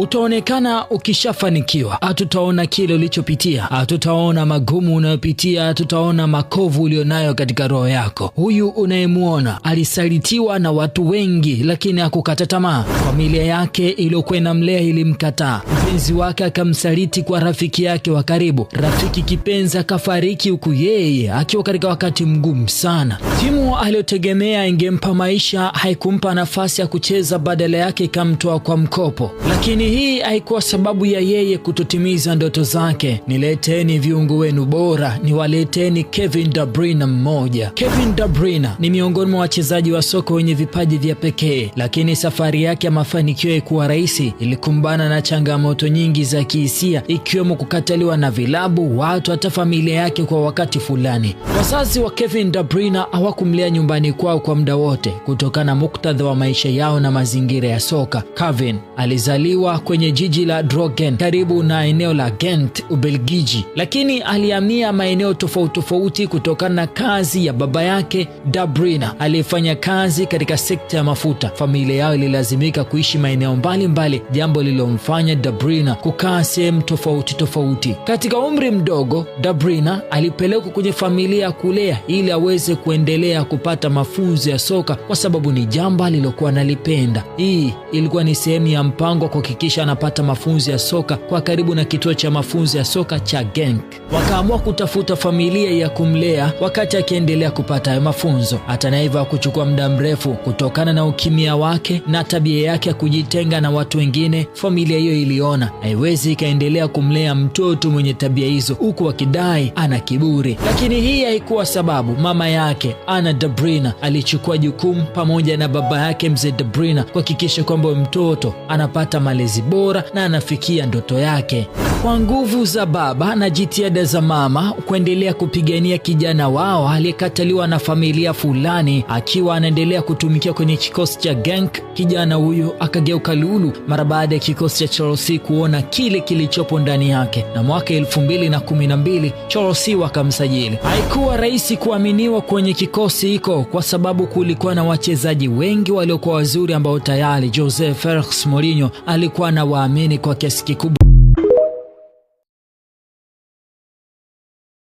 Utaonekana ukishafanikiwa, hatutaona kile ulichopitia, hatutaona magumu unayopitia, hatutaona makovu ulionayo katika roho yako. Huyu unayemuona alisalitiwa na watu wengi, lakini hakukata tamaa. Familia yake iliyokuwa inamlea ilimkataa. Mpenzi wake akamsaliti kwa rafiki yake wa karibu. Rafiki kipenzi akafariki, huku yeye akiwa katika wakati mgumu sana. Timu aliyotegemea ingempa maisha haikumpa nafasi ya kucheza, badala yake ikamtoa kwa mkopo. Lakini hii haikuwa sababu ya yeye kutotimiza ndoto zake. Nileteni viungo wenu bora, niwaleteni Kevin De Bruyne mmoja. Kevin De Bruyne ni miongoni mwa wachezaji wa soka wenye vipaji vya pekee, lakini safari yake ya mafanikio haikuwa rahisi. Ilikumbana na changamoto nyingi za kihisia, ikiwemo kukataliwa na vilabu, watu, hata familia yake kwa wakati fulani. Wazazi wa Kevin De Bruyne hawakumlea nyumbani kwao kwa muda wote kutokana na muktadha wa maisha yao na mazingira ya soka. Kevin alizaliwa kwenye jiji la Drogen karibu na eneo la Ghent, Ubelgiji, lakini alihamia maeneo tofauti kutokana na kazi ya baba yake De Bruyne aliyefanya kazi katika sekta ya mafuta. Familia yao ililazimika kuishi maeneo mbalimbali, jambo lililomfanya De Bruyne kukaa sehemu tofauti. Katika umri mdogo, De Bruyne alipelekwa kwenye familia ya kulea ili aweze kuendelea kupata mafunzo ya soka, kwa sababu ni jambo alilokuwa analipenda. Hii ilikuwa ni sehemu ya mpango wa kuhakikisha anapata mafunzo ya soka kwa karibu na kituo cha mafunzo ya soka cha Genk. Wakaamua kutafuta familia ya kumlea wakati akiendelea kupata hayo mafunzo. Hata hivyo hakuchukua muda mrefu, kutokana na ukimya wake na tabia yake ya kujitenga na watu wengine. Familia hiyo iliona haiwezi ikaendelea kumlea mtoto mwenye tabia hizo, huku wakidai ana kiburi. Lakini hii haikuwa sababu. Mama yake Anna De Bruyne alichukua jukumu pamoja na baba yake mzee De Bruyne kuhakikisha kwamba mtoto anapata malezi bora na anafikia ndoto yake. Kwa nguvu za baba na jitihada za mama kuendelea kupigania kijana wao aliyekataliwa na familia fulani, akiwa anaendelea kutumikia kwenye kikosi cha Genk, kijana huyo akageuka lulu mara baada ya kikosi cha Chelsea kuona kile kilichopo ndani yake, na mwaka 2012 Chelsea wakamsajili. Haikuwa rahisi kuaminiwa kwenye kikosi hiko, kwa sababu kulikuwa na wachezaji wengi waliokuwa wazuri ambao tayari Jose Felix Mourinho alikuwa anawaamini kwa kiasi kikubwa